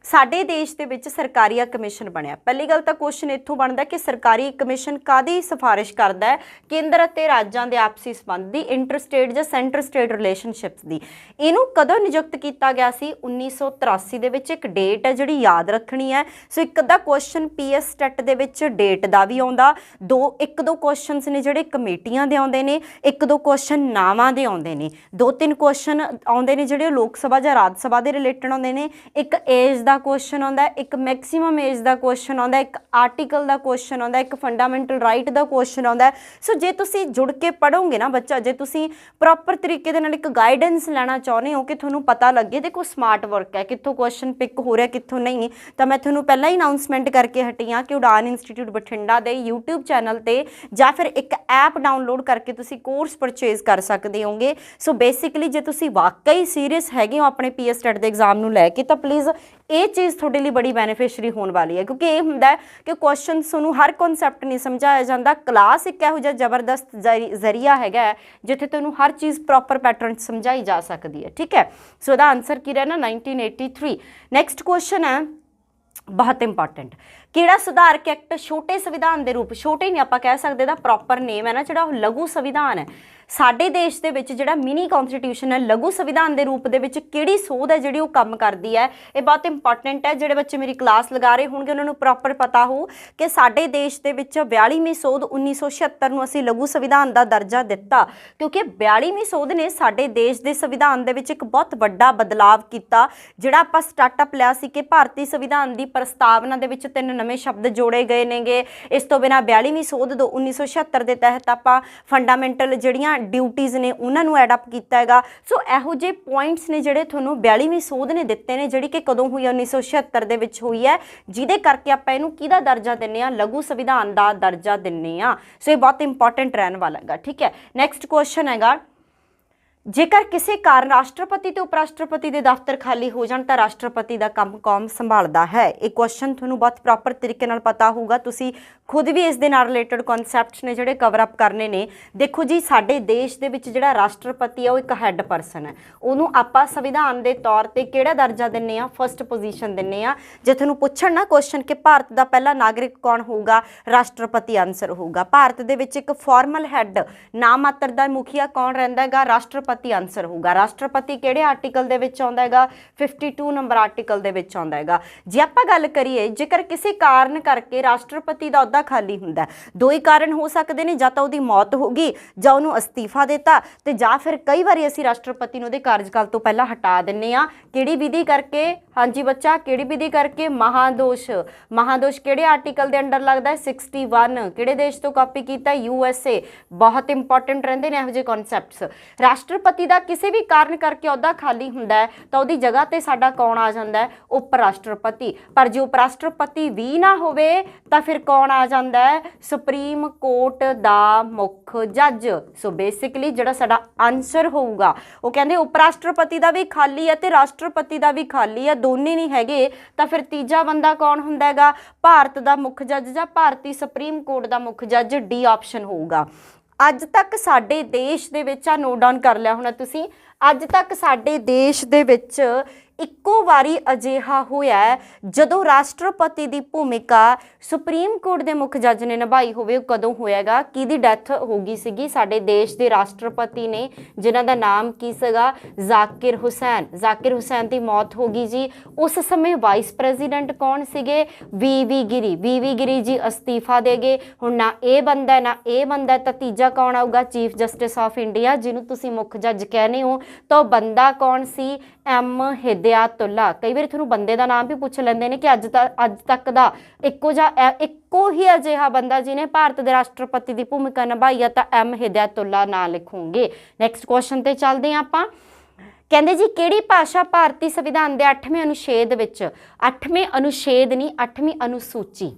साडे देश दे विच सरकारीया कमीशन बनया। पहली गल तो क्वेश्चन इत्थों बनदा कि सरकारी कमीशन कादी सिफारिश करदा है? केंद्र अते राज्यां दे आपसी संबंध दी, इंटर स्टेट जां सेंटर स्टेट रिलेशनशिप्स दी। इहनूं कदों नियुक्त किया गया सी? 1983 दे विच। एक डेट है जिहड़ी याद रखनी है। सो एक अद्धा क्वेश्चन PS टैट दे विच डेट दा भी आउंदा, 1-2 क्वेश्चनस ने जिहड़े कमेटियां दे आउंदे ने, 1-2 क्वेश्चन नावां दे आउंदे ने, 2-3 क्वेश्चन आउंदे ने जिहड़े लोक सभा जां राज सभा दे रिलेटेड आउंदे ने, एक एज दा क्वेश्चन आउंदा, एक मैक्सीमम एज दा क्वेश्चन आउंदा, एक आर्टिकल दा क्वेश्चन आउंदा, एक फंडामेंटल राइट दा क्वेश्चन आउंदा। सो जे तुसीं जुड़ के पढ़ोगे ना बच्चा, जे तुसीं प्रॉपर तरीके दे नाल एक गाइडेंस लेना चाहुंदे हो कि तुहानूं पता लगे देखो स्मार्ट वर्क है, कित्थों क्वेश्चन पिक हो रहा कित्थों नहीं, तो मैं तुहानूं पहलां ही अनाउंसमेंट करके हटी हाँ कि उड़ान इंस्टीट्यूट बठिंडा दे यूट्यूब चैनल ते जां फिर एक ऐप डाउनलोड करके तुसीं कोर्स परचेज कर सकते होंगे। सो बेसिकली जे तुसीं वाकई सीरीयस हैगे हो अपने PS टैट दे एग्जाम नूं लैके, तो प्लीज़ ये चीज़ थोड़े लिए बड़ी बेनीफिशरी होने वाली है, क्योंकि ये होंदा है कि क्वेश्चन तुहानूं हर कॉन्सैप्ट नहीं समझाया जाता। क्लास एक इहो जिहा जबरदस्त जरिया है जिथे तुहानूं हर चीज़ प्रॉपर पैटर्न समझाई जा सकती है, ठीक है। सो इसदा आंसर की रहना 1983। नैक्सट क्वेश्चन है बहुत इंपॉर्टेंट, किहड़ा सुधारक एक्ट छोटे संविधान के रूप, छोटे नहीं आप कह सकते, प्रॉपर नेम है ना जिहड़ा लघु संविधान है। ਸਾਡੇ ਦੇਸ਼ ਦੇ ਵਿੱਚ ਜਿਹੜਾ ਮਿਨੀ ਕਨਸਟੀਟਿਊਸ਼ਨ ਹੈ, ਲਘੂ ਸੰਵਿਧਾਨ ਦੇ ਰੂਪ ਦੇ ਵਿੱਚ ਕਿਹੜੀ ਸੋਧ ਹੈ ਜਿਹੜੀ ਉਹ ਕੰਮ ਕਰਦੀ ਹੈ। ਇਹ ਬਹੁਤ ਇੰਪੋਰਟੈਂਟ ਹੈ। ਜਿਹੜੇ ਬੱਚੇ ਮੇਰੀ ਕਲਾਸ ਲਗਾ ਰਹੇ ਹੋਣਗੇ ਉਹਨਾਂ ਨੂੰ ਪ੍ਰੋਪਰ ਪਤਾ ਹੋ ਕਿ ਸਾਡੇ ਦੇਸ਼ ਦੇ ਵਿੱਚ 42ਵੀਂ ਸੋਧ 1976 ਨੂੰ ਅਸੀਂ ਲਘੂ ਸੰਵਿਧਾਨ ਦਾ ਦਰਜਾ ਦਿੱਤਾ, ਕਿਉਂਕਿ 42ਵੀਂ ਸੋਧ ਨੇ ਸਾਡੇ ਦੇਸ਼ ਦੇ ਸੰਵਿਧਾਨ ਦੇ ਵਿੱਚ ਇੱਕ ਬਹੁਤ ਵੱਡਾ ਬਦਲਾਵ ਕੀਤਾ। ਜਿਹੜਾ ਆਪਾਂ ਸਟਾਰਟਅਪ ਲਿਆ ਸੀ ਕਿ ਭਾਰਤੀ ਸੰਵਿਧਾਨ ਦੀ ਪ੍ਰਸਤਾਵਨਾ ਦੇ ਵਿੱਚ 3 ਨਵੇਂ ਸ਼ਬਦ ਜੋੜੇ ਗਏ ਨੇਗੇ। ਇਸ ਤੋਂ ਬਿਨਾਂ 42ਵੀਂ ਸੋਧ 1976 ਦੇ ਤਹਿਤ ਆਪਾਂ ਫੰਡਾਮੈਂਟਲ ਜਿਹੜੀਆਂ ਡਿਊਟੀਜ਼ ਨੇ ਉਹਨਾਂ ਨੂੰ ਐਡਅਪ ਕੀਤਾ ਹੈਗਾ। ਸੋ ਇਹੋ ਜਿਹੇ ਪੁਆਇੰਟਸ ਨੇ ਜਿਹੜੇ ਤੁਹਾਨੂੰ 42ਵੀਂ ਸੋਧ ਨੇ ਦਿੱਤੇ ਨੇ, ਜਿਹੜੀ ਕਿ ਕਦੋਂ ਹੋਈ ਹੈ, 1976 ਦੇ ਵਿੱਚ ਹੋਈ ਹੈ, ਜਿਹਦੇ ਕਰਕੇ ਆਪਾਂ ਇਹਨੂੰ ਕਿਹਦਾ ਦਰਜਾ ਦਿੰਦੇ ਹਾਂ, ਲਘੂ ਸੰਵਿਧਾਨ ਦਾ ਦਰਜਾ ਦਿੰਦੇ ਹਾਂ। ਸੋ ਇਹ ਬਹੁਤ ਇੰਪੋਰਟੈਂਟ ਰਹਿਣ ਵਾਲਾ ਹੈਗਾ। ਠੀਕ ਹੈ, ਨੈਕਸਟ ਕੁਐਸਚਨ ਹੈਗਾ, ਜੇਕਰ ਕਿਸੇ ਕਾਰਨ ਰਾਸ਼ਟਰਪਤੀ ਤੇ ਉਪ ਰਾਸ਼ਟਰਪਤੀ ਦੇ ਦਫ਼ਤਰ ਖਾਲੀ ਹੋ ਜਾਣ ਤਾਂ ਰਾਸ਼ਟਰਪਤੀ ਦਾ ਕੰਮ ਕੌਣ ਸੰਭਾਲਦਾ ਹੈ। ਇਹ ਕੁਐਸਚਨ ਤੁਹਾਨੂੰ ਬਹੁਤ ਪ੍ਰੋਪਰ ਤਰੀਕੇ ਨਾਲ ਪਤਾ ਹੋਊਗਾ। ਤੁਸੀਂ ਖੁਦ ਵੀ ਇਸ ਦੇ ਨਾਲ ਰਿਲੇਟਡ ਕਨਸੈਪਟਸ ਨੇ ਜਿਹੜੇ ਕਵਰ ਅਪ ਕਰਨੇ ਨੇ। ਦੇਖੋ ਜੀ, ਸਾਡੇ ਦੇਸ਼ ਦੇ ਵਿੱਚ ਜਿਹੜਾ ਰਾਸ਼ਟਰਪਤੀ ਹੈ ਉਹ ਇੱਕ ਹੈੱਡ ਪਰਸਨ ਹੈ। ਉਹਨੂੰ ਆਪਾਂ ਸੰਵਿਧਾਨ ਦੇ ਤੌਰ ਤੇ ਕਿਹੜਾ ਦਰਜਾ ਦਿੰਨੇ ਆ, ਫਸਟ ਪੋਜੀਸ਼ਨ ਦਿੰਨੇ ਆ। ਜੇ ਤੁਹਾਨੂੰ ਪੁੱਛਣ ਨਾ ਕੁਐਸਚਨ ਕਿ ਭਾਰਤ ਦਾ ਪਹਿਲਾ ਨਾਗਰਿਕ ਕੌਣ ਹੋਊਗਾ, ਰਾਸ਼ਟਰਪਤੀ ਆਨਸਰ ਹੋਊਗਾ। ਭਾਰਤ ਦੇ ਵਿੱਚ ਇੱਕ ਫਾਰਮਲ ਹੈੱਡ, ਨਾਮ ਮਾਤਰ ਦਾ ਮੁਖੀਆ ਕੌਣ ਰਹਿੰਦਾ ਹੈਗਾ, ਰਾਸ਼ਟਰਪਤੀ ਆਨਸਰ ਹੋਊਗਾ। ਰਾਸ਼ਟਰਪਤੀ ਕਿਹੜੇ ਆਰਟੀਕਲ ਦੇ ਵਿੱਚ ਆਉਂਦਾ ਹੈਗਾ, 52 ਨੰਬਰ ਆਰਟੀਕਲ ਦੇ ਵਿੱਚ ਆਉਂਦਾ ਹੈਗਾ। ਜੇ ਆਪਾਂ ਗੱਲ ਕਰੀਏ, ਜੇਕਰ ਕਿਸੇ ਕਾਰਨ ਕਰਕੇ ਰਾਸ਼ਟਰਪਤੀ ਦਾ ਅਹੁਦਾ ਖਾਲੀ ਹੁੰਦਾ, ਦੋ ਹੀ ਕਾਰਨ ਹੋ ਸਕਦੇ ਨੇ, ਜਾਂ ਤਾਂ ਉਹਦੀ ਮੌਤ ਹੋ ਗਈ, ਜਾਂ ਉਹਨੂੰ ਅਸਤੀਫਾ ਦਿੱਤਾ, ਤੇ ਜਾਂ ਫਿਰ ਕਈ ਵਾਰੀ ਅਸੀਂ ਰਾਸ਼ਟਰਪਤੀ ਨੂੰ ਉਹਦੇ ਕਾਰਜਕਾਲ ਤੋਂ ਪਹਿਲਾਂ ਹਟਾ ਦਿੰਨੇ ਆ। ਕਿਹੜੀ ਵਿਧੀ ਕਰਕੇ? ਹਾਂਜੀ ਬੱਚਾ, ਕਿਹੜੀ ਵਿਧੀ ਕਰਕੇ? ਮਹਾਦੋਸ਼। ਮਹਾਦੋਸ਼ ਕਿਹੜੇ ਆਰਟੀਕਲ ਦੇ ਅੰਡਰ ਲੱਗਦਾ ਹੈ? 61। ਕਿਹੜੇ ਦੇਸ਼ ਤੋਂ ਕਾਪੀ ਕੀਤਾ? USA। ਬਹੁਤ ਇੰਪੋਰਟੈਂਟ ਰਹਿੰਦੇ ਨੇ ਇਹੋ ਜਿਹੇ ਕਨਸੈਪਟਸ। ਰਾਸ਼ਟਰਪਤੀ ਦਾ ਕਿਸੇ ਵੀ ਕਾਰਨ ਕਰਕੇ ਅਹੁਦਾ ਖਾਲੀ ਹੁੰਦਾ ਹੈ ਤਾਂ ਉਹਦੀ ਜਗ੍ਹਾ ਤੇ ਸਾਡਾ ਕੌਣ ਆ ਜਾਂਦਾ ਹੈ? ਉਪ ਰਾਸ਼ਟਰਪਤੀ। ਪਰ ਜੇ ਉਪ ਰਾਸ਼ਟਰਪਤੀ ਵੀ ਨਾ ਹੋਵੇ ਤਾਂ ਫਿਰ ਕੌਣ ਆ ਜਾਂਦਾ ਹੈ? ਸੁਪਰੀਮ ਕੋਰਟ ਦਾ ਮੁੱਖ ਜੱਜ। ਸੋ ਬੇਸਿਕਲੀ ਜਿਹੜਾ ਸਾਡਾ ਆਨਸਰ ਹੋਊਗਾ, ਉਹ ਕਹਿੰਦੇ ਉਪ ਰਾਸ਼ਟਰਪਤੀ ਦਾ ਵੀ ਖਾਲੀ ਹੈ ਤੇ ਰਾਸ਼ਟਰਪਤੀ ਦਾ ਵੀ ਖਾਲੀ ਹੈ, ਦੋਨੇ ਨਹੀਂ ਹੈਗੇ, ਤਾਂ ਫਿਰ ਤੀਜਾ ਬੰਦਾ ਕੌਣ ਹੁੰਦਾ ਹੈਗਾ? ਭਾਰਤ ਦਾ ਮੁੱਖ ਜੱਜ ਜਾਂ ਭਾਰਤੀ ਸੁਪਰੀਮ ਕੋਰਟ ਦਾ ਮੁੱਖ ਜੱਜ। ਡੀ ਆਪਸ਼ਨ ਹੋਊਗਾ। ਅੱਜ ਤੱਕ ਸਾਡੇ ਦੇਸ਼ ਦੇ ਵਿੱਚ, ਆ ਨੋਟ ਡਾਊਨ ਕਰ ਲਿਆ ਹੋਣਾ ਤੁਸੀਂ, ਅੱਜ ਤੱਕ ਸਾਡੇ ਦੇਸ਼ ਦੇ ਵਿੱਚ ਇੱਕੋ ਵਾਰੀ ਅਜਿਹਾ ਹੋਇਆ ਜਦੋਂ ਰਾਸ਼ਟਰਪਤੀ ਦੀ ਭੂਮਿਕਾ ਸੁਪਰੀਮ ਕੋਰਟ ਦੇ ਮੁੱਖ ਜੱਜ ਨੇ ਨਿਭਾਈ ਹੋਵੇ। ਉਹ ਕਦੋਂ ਹੋਇਆਗਾ? ਕਿਹਦੀ ਡੈਥ ਹੋ ਗਈ ਸੀਗੀ? ਸਾਡੇ ਦੇਸ਼ ਦੇ ਰਾਸ਼ਟਰਪਤੀ ਨੇ, ਜਿਨ੍ਹਾਂ ਦਾ ਨਾਮ ਕੀ ਸੀਗਾ? ਜ਼ਾਕਿਰ ਹੁਸੈਨ। ਜ਼ਾਕਿਰ ਹੁਸੈਨ ਦੀ ਮੌਤ ਹੋ ਗਈ ਜੀ। ਉਸ ਸਮੇਂ ਵਾਈਸ ਪ੍ਰੈਜ਼ੀਡੈਂਟ ਕੌਣ ਸੀਗੇ? ਵੀ ਗਿਰੀ। ਵੀ ਗਿਰੀ ਜੀ ਅਸਤੀਫਾ ਦੇ ਗਏ। ਹੁਣ ਨਾ ਇਹ ਬੰਦਾ ਨਾ ਇਹ ਬੰਦਾ, ਤਾਂ ਤੀਜਾ ਕੌਣ ਆਊਗਾ? ਚੀਫ ਜਸਟਿਸ ਆਫ ਇੰਡੀਆ, ਜਿਹਨੂੰ ਤੁਸੀਂ ਮੁੱਖ ਜੱਜ ਕਹਿੰਦੇ ਹੋ। ਤਾਂ ਉਹ ਬੰਦਾ ਕੌਣ ਸੀ? ਐਮ ਹਿਦਾਇਤੁੱਲਾ। ਕਈ ਵਾਰੀ ਤੁਹਾਨੂੰ ਬੰਦੇ ਦਾ ਨਾਮ ਵੀ ਪੁੱਛ ਲੈਂਦੇ ਨੇ ਕਿ ਅੱਜ ਤੱਕ ਦਾ ਇੱਕੋ ਹੀ ਅਜਿਹਾ ਬੰਦਾ ਜਿਹਨੇ ਭਾਰਤ ਦੇ ਰਾਸ਼ਟਰਪਤੀ ਦੀ ਭੂਮਿਕਾ ਨਿਭਾਈ ਆ, ਤਾਂ ਐਮ ਹਿਦਾਇਤੁੱਲਾ ਨਾਂ ਲਿਖੋਗੇ। ਨੈਕਸਟ ਕੁਐਸਚਨ ਤੇ ਚੱਲਦੇ ਹਾਂ ਆਪਾਂ। ਕਹਿੰਦੇ ਜੀ, ਕਿਹੜੀ ਭਾਸ਼ਾ ਭਾਰਤੀ ਸੰਵਿਧਾਨ ਦੇ 8ਵੇਂ ਅਨੁਛੇਦ ਵਿੱਚ, 8ਵੇਂ ਅਨੁਛੇਦ ਨਹੀਂ, 8ਵੀਂ ਅਨੁਸੂਚੀ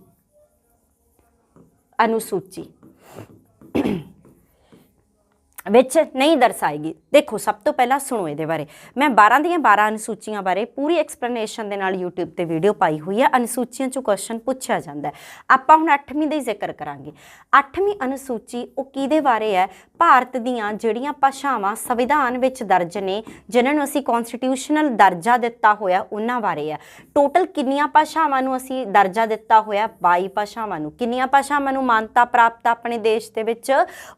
ਵਿੱਚ ਨਹੀਂ ਦਰਸਾਏਗੀ। ਦੇਖੋ, ਸਭ ਤੋਂ ਪਹਿਲਾਂ ਸੁਣੋ ਇਹਦੇ ਬਾਰੇ। ਮੈਂ 12 ਦੀਆਂ 12 ਅਨੁਸੂਚੀਆਂ ਬਾਰੇ ਪੂਰੀ ਐਕਸਪਲੇਨੇਸ਼ਨ ਦੇ ਨਾਲ YouTube ਤੇ ਵੀਡੀਓ ਪਾਈ ਹੋਈ ਹੈ। ਅਨੁਸੂਚੀਆਂ 'ਚੋਂ ਕੁਐਸਚਨ ਪੁੱਛਿਆ ਜਾਂਦਾ ਹੈ। ਆਪਾਂ ਹੁਣ 8ਵੀਂ ਦਾ ਹੀ ਜ਼ਿਕਰ ਕਰਾਂਗੇ। 8ਵੀਂ ਅਨੁਸੂਚੀ ਉਹ ਕਿਹਦੇ ਬਾਰੇ ਹੈ? ਭਾਰਤ ਦੀਆਂ ਜਿਹੜੀਆਂ ਭਾਸ਼ਾਵਾਂ ਸੰਵਿਧਾਨ ਵਿੱਚ ਦਰਜ ਨੇ, ਜਿਨ੍ਹਾਂ ਨੂੰ ਅਸੀਂ ਕਨਸਟੀਟਿਊਸ਼ਨਲ ਦਰਜਾ ਦਿੱਤਾ ਹੋਇਆ, ਉਹਨਾਂ ਬਾਰੇ ਹੈ। ਟੋਟਲ ਕਿੰਨੀਆਂ ਭਾਸ਼ਾਵਾਂ ਨੂੰ ਅਸੀਂ ਦਰਜਾ ਦਿੱਤਾ ਹੋਇਆ? 22 ਭਾਸ਼ਾਵਾਂ ਨੂੰ। ਕਿੰਨੀਆਂ ਭਾਸ਼ਾਵਾਂ ਨੂੰ ਮਾਨਤਾ ਪ੍ਰਾਪਤ ਆਪਣੇ ਦੇਸ਼ ਦੇ ਵਿੱਚ?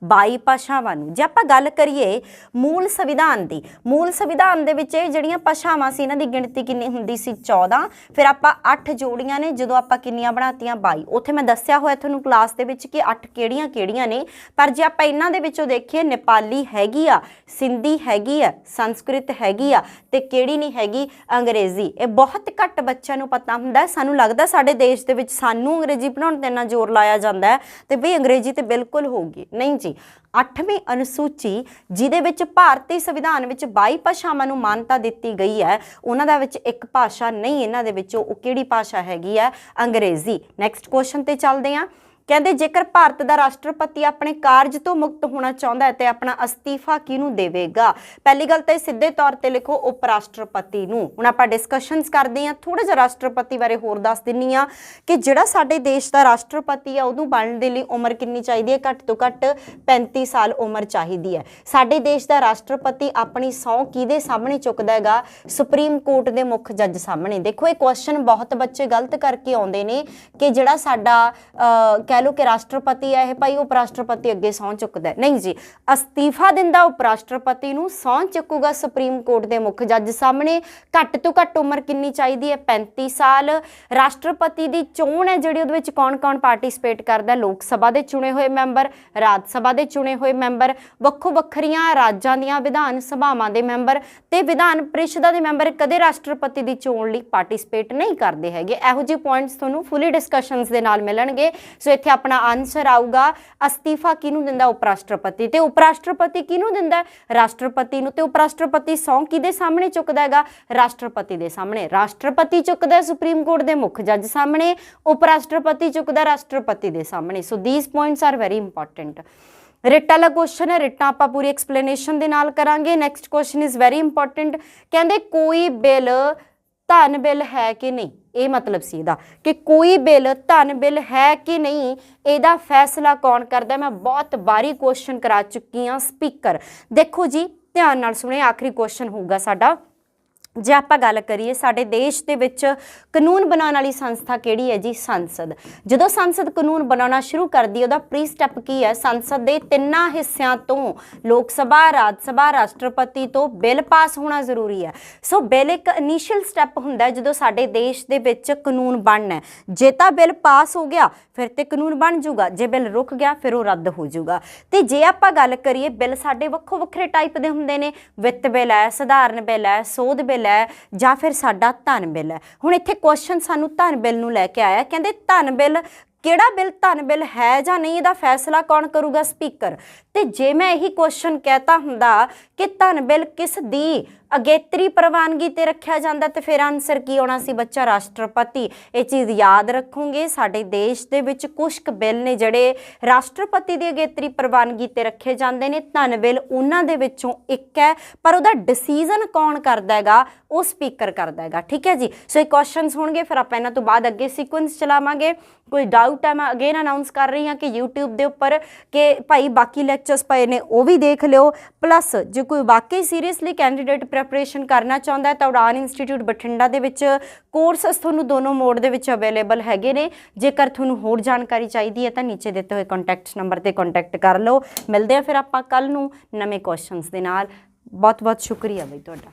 22 ਭਾਸ਼ਾਵਾਂ ਨੂੰ। ਜੇ ਆਪਾਂ ਗੱਲ ਕਰੀਏ ਮੂਲ ਸੰਵਿਧਾਨ ਦੀ, ਮੂਲ ਸੰਵਿਧਾਨ ਦੇ ਵਿੱਚ ਇਹ ਜਿਹੜੀਆਂ ਭਾਸ਼ਾਵਾਂ ਸੀ, ਇਹਨਾਂ ਦੀ ਗਿਣਤੀ ਕਿੰਨੀ ਹੁੰਦੀ ਸੀ? 14। ਫਿਰ ਆਪਾਂ 8 ਜੋੜੀਆਂ ਨੇ, ਜਦੋਂ ਆਪਾਂ ਕਿੰਨੀਆਂ ਬਣਾਤੀਆਂ? 22। ਉੱਥੇ ਮੈਂ ਦੱਸਿਆ ਹੋਇਆ ਤੁਹਾਨੂੰ ਕਲਾਸ ਦੇ ਵਿੱਚ ਕਿ 8 ਕਿਹੜੀਆਂ ਨੇ। ਪਰ ਜੇ ਆਪਾਂ ਇਹਨਾਂ ਦੇ ਵਿੱਚੋਂ ਦੇਖੀਏ, ਨੇਪਾਲੀ ਹੈਗੀ ਆ, ਸਿੰਧੀ ਹੈਗੀ ਆ, ਸੰਸਕ੍ਰਿਤ ਹੈਗੀ ਆ, ਤੇ ਕਿਹੜੀ ਨਹੀਂ ਹੈਗੀ? ਅੰਗਰੇਜ਼ੀ। ਇਹ ਬਹੁਤ ਘੱਟ ਬੱਚਿਆਂ ਨੂੰ ਪਤਾ ਹੁੰਦਾ। ਸਾਨੂੰ ਲੱਗਦਾ ਸਾਡੇ ਦੇਸ਼ ਦੇ ਵਿੱਚ ਸਾਨੂੰ ਅੰਗਰੇਜ਼ੀ ਪੜ੍ਹਾਉਣ ਤੇ ਇੰਨਾ ਜ਼ੋਰ ਲਾਇਆ ਜਾਂਦਾ ਹੈ ਤੇ ਵੀ ਅੰਗਰੇਜ਼ੀ ਤੇ ਬਿਲਕੁਲ ਹੋਊਗੀ, ਨਹੀਂ ਜੀ। 8ਵੀਂ ਅਨੁਸੂਚੀ ਜਿਹਦੇ ਵਿੱਚ ਭਾਰਤੀ ਸੰਵਿਧਾਨ ਵਿੱਚ 22 ਭਾਸ਼ਾਵਾਂ ਨੂੰ ਮਾਨਤਾ ਦਿੱਤੀ ਗਈ ਹੈ, ਉਹਨਾਂ ਦਾ ਵਿੱਚ ਇੱਕ ਭਾਸ਼ਾ ਨਹੀਂ ਇਹਨਾਂ ਦੇ ਵਿੱਚੋਂ। ਉਹ ਕਿਹੜੀ ਭਾਸ਼ਾ ਹੈਗੀ ਹੈ? ਅੰਗਰੇਜ਼ੀ। ਨੈਕਸਟ ਕੁਐਸਚਨ ਤੇ ਚੱਲਦੇ ਹਾਂ। ਕਹਿੰਦੇ ਜੇਕਰ ਭਾਰਤ ਦਾ ਰਾਸ਼ਟਰਪਤੀ ਆਪਣੇ ਕਾਰਜ ਤੋਂ ਮੁਕਤ ਹੋਣਾ ਚਾਹੁੰਦਾ ਹੈ ਤੇ ਆਪਣਾ ਅਸਤੀਫਾ ਕਿਹਨੂੰ ਦੇਵੇਗਾ? ਪਹਿਲੀ ਗੱਲ ਤਾਂ ਸਿੱਧੇ ਤੌਰ ਤੇ ਲਿਖੋ ਉਪ ਰਾਸ਼ਟਰਪਤੀ ਨੂੰ। ਹੁਣ ਆਪਾਂ ਡਿਸਕਸ਼ਨਸ ਕਰਦੇ ਹਾਂ। ਥੋੜਾ ਜਿਹਾ ਰਾਸ਼ਟਰਪਤੀ ਬਾਰੇ ਹੋਰ ਦੱਸ ਦਿੰਨੀ ਆ ਕਿ ਜਿਹੜਾ ਸਾਡੇ ਦੇਸ਼ ਦਾ ਰਾਸ਼ਟਰਪਤੀ ਆ, ਉਹਨੂੰ ਬਣਨ ਦੇ ਲਈ ਉਮਰ ਕਿੰਨੀ ਚਾਹੀਦੀ ਹੈ? ਘੱਟ ਤੋਂ ਘੱਟ 35 ਸਾਲ ਉਮਰ ਚਾਹੀਦੀ ਹੈ। ਸਾਡੇ ਦੇਸ਼ ਦਾ ਰਾਸ਼ਟਰਪਤੀ ਆਪਣੀ ਸਹੁੰ ਕਿਹਦੇ ਸਾਹਮਣੇ ਚੁੱਕਦਾ ਹੈਗਾ? ਸੁਪਰੀਮ ਕੋਰਟ ਦੇ ਮੁੱਖ ਜੱਜ ਸਾਹਮਣੇ। ਦੇਖੋ, ਇਹ ਕੁਐਸਚਨ ਬਹੁਤ ਬੱਚੇ ਗਲਤ ਕਰਕੇ ਆਉਂਦੇ ਨੇ ਕਿ ਜਿਹੜਾ ਸਾਡਾ कह लो कि राष्ट्रपति है भाई उप राष्ट्रपति अगे सौं चुकदा है, नहीं जी, अस्तीफा दिंदा उप राष्ट्रपति नूं, सौं चुकूगा सुप्रीम कोर्ट के मुख जज सामने। घट तो घट उम्र कितनी चाहिए है? 35 साल। राष्ट्रपति की चोण है जिहड़ी उहदे विच कौन कौन पार्टिसिपेट करदा? लोक सभा के चुने हुए मैंबर, राज सभा के चुने हुए मैंबर, वक्खो वक्खरियां राज्यां दीयां विधान सभावां दे मैंबर ते विधान परिषदा दे मैंबर कदे राष्ट्रपति की चोण लई पार्टिसिपेट नहीं करते हैगे। इहो ਜਿਹੇ पॉइंट्स तुहानूं फुली डिस्कशनस दे नाल मिलणगे। सो इत्थे अपना आंसर आऊगा अस्तीफा किहनूं दिंदा? उप राष्ट्रपति। ते उप राष्ट्रपति किहनूं दिंदा? राष्ट्रपति नूं। ते उप राष्ट्रपति सौं किहदे सामने चुकदा हैगा? राष्ट्रपति दे सामने। राष्ट्रपति चुकदा सुप्रीम कोर्ट दे मुख जज सामने, उप राष्ट्रपति चुकदा राष्ट्रपति दे सामने। So these points are very important. Writ वाला क्वेश्चन है, रिटां आपां पूरी एक्सप्लेनेशन दे नाल करांगे। Next question is very important, कहंदे कोई बिल धन बिल है कि नहीं, ये मतलब सी इहदा कि कोई बिल धन बिल है कि नहीं, इहदा फैसला कौन करदा? मैं बहुत बारी क्वेश्चन करा चुकी हाँ। स्पीकर। देखो जी ध्यान नाल सुणे, आखिरी क्वेश्चन होगा साडा। जे आपां गल करिए साडे देश दे विच कानून बनाउण वाली संस्था किहड़ी है जी? संसद। जदों संसद कानून बनाउणा शुरू करदी है उहदा प्री स्टैप की है? संसद दे तिन्नां हिस्सिਆਂ ਤੋਂ लोक सभा, राज सभा, राष्ट्रपति तो बिल पास होना जरूरी है। सो बिल एक इनीशियल स्टैप हुंदा है जदों साडे देश दे विच कानून बनना है। जे तां बिल पास हो गया फिर ते कानून बन जूगा, जे बिल रुक गया फिर वो रद्द हो जूगा। ते जे आपां गल करिए बिल साडे वक्खो वक्खरे टाइप दे हुंदे ने, वित्त बिल है, सधारण बिल है, सोध बिल है ਜਾਂ ਫਿਰ ਸਾਡਾ ਧਨ ਬਿੱਲ ਹੈ। ਹੁਣ ਇੱਥੇ ਕੁਐਸਚਨ ਸਾਨੂੰ ਧਨ ਬਿੱਲ ਨੂੰ ਲੈ ਕੇ ਆਇਆ, ਕਹਿੰਦੇ ਧਨ ਬਿੱਲ ਕਿਹੜਾ ਬਿੱਲ ਧਨ ਬਿੱਲ ਹੈ ਜਾਂ ਨਹੀਂ, ਇਹਦਾ ਫੈਸਲਾ ਕੌਣ ਕਰੂਗਾ? ਸਪੀਕਰ। ਤੇ ਜੇ ਮੈਂ ਇਹੀ ਕੁਐਸਚਨ ਕਹਿਤਾ ਹੁੰਦਾ ਕਿ ਧਨ ਬਿੱਲ ਕਿਸ ਦੀ ਅਗੇਤਰੀ ਪ੍ਰਵਾਨਗੀ ਤੇ ਰੱਖਿਆ ਜਾਂਦਾ ਤੇ ਫਿਰ ਆਨਸਰ ਕੀ ਆਉਣਾ ਸੀ ਬੱਚਾ? ਰਾਸ਼ਟਰਪਤੀ। ਇਹ ਚੀਜ਼ ਯਾਦ ਰੱਖੋਗੇ, ਸਾਡੇ ਦੇਸ਼ ਦੇ ਵਿੱਚ ਕੁਝ ਕੁ ਬਿੱਲ ਨੇ ਜਿਹੜੇ ਰਾਸ਼ਟਰਪਤੀ ਦੀ ਅਗੇਤਰੀ ਪ੍ਰਵਾਨਗੀ ਤੇ ਰੱਖੇ ਜਾਂਦੇ ਨੇ, ਧਨ ਬਿੱਲ ਉਹਨਾਂ ਦੇ ਵਿੱਚੋਂ ਇੱਕ ਹੈ, ਪਰ ਉਹਦਾ ਡਿਸੀਜਨ ਕੌਣ ਕਰਦਾ ਹੈਗਾ? ਉਹ ਸਪੀਕਰ ਕਰਦਾ ਹੈਗਾ। ਠੀਕ ਹੈ ਜੀ। ਸੋ ਇਹ ਕੁਐਸਚਨਸ ਹੋਣਗੇ, ਫਿਰ ਆਪਾਂ ਇਹਨਾਂ ਤੋਂ ਬਾਅਦ ਅੱਗੇ ਸੀਕੁਐਂਸ ਚਲਾਵਾਂਗੇ। ਕੋਈ ਡਾਊਟ ਹੈ ਮੈਂ ਅਗੇਨ ਅਨਾਊਂਸ ਕਰ ਰਹੀ ਹਾਂ ਕਿ YouTube ਦੇ ਉੱਪਰ ਕਿ ਭਾਈ ਬਾਕੀ ਲੈਕਚਰਸ ਪਏ ਨੇ ਉਹ ਵੀ ਦੇਖ ਲਿਓ, ਪਲੱਸ ਜੇ ਕੋਈ ਵਾਕਈ ਸੀਰੀਅਸਲੀ ਕੈਂਡੀਡੇਟ ਪ੍ਰੈਪਰੇਸ਼ਨ ਕਰਨਾ ਚਾਹੁੰਦਾ ਹੈ ਤਾਂ ਉਡਾਨ ਇੰਸਟੀਚਿਊਟ ਬਠਿੰਡਾ ਦੇ ਵਿੱਚ ਕੋਰਸਸ ਤੁਹਾਨੂੰ ਦੋਨੋਂ ਮੋਡ ਦੇ ਵਿੱਚ ਅਵੇਲੇਬਲ ਹੈਗੇ ਨੇ। ਜੇਕਰ ਤੁਹਾਨੂੰ ਹੋਰ ਜਾਣਕਾਰੀ ਚਾਹੀਦੀ ਹੈ ਤਾਂ ਨੀਚੇ ਦਿੱਤੇ ਹੋਏ ਕੰਟੈਕਟ ਨੰਬਰ ਤੇ ਕੰਟੈਕਟ ਕਰ ਲਓ। ਮਿਲਦੇ ਆ ਫਿਰ ਆਪਾਂ ਕੱਲ ਨੂੰ ਨਵੇਂ ਕੁਐਸਚਨਸ ਦੇ ਨਾਲ। ਬਹੁਤ ਬਹੁਤ ਸ਼ੁਕਰੀਆ ਬਈ ਤੁਹਾਡਾ।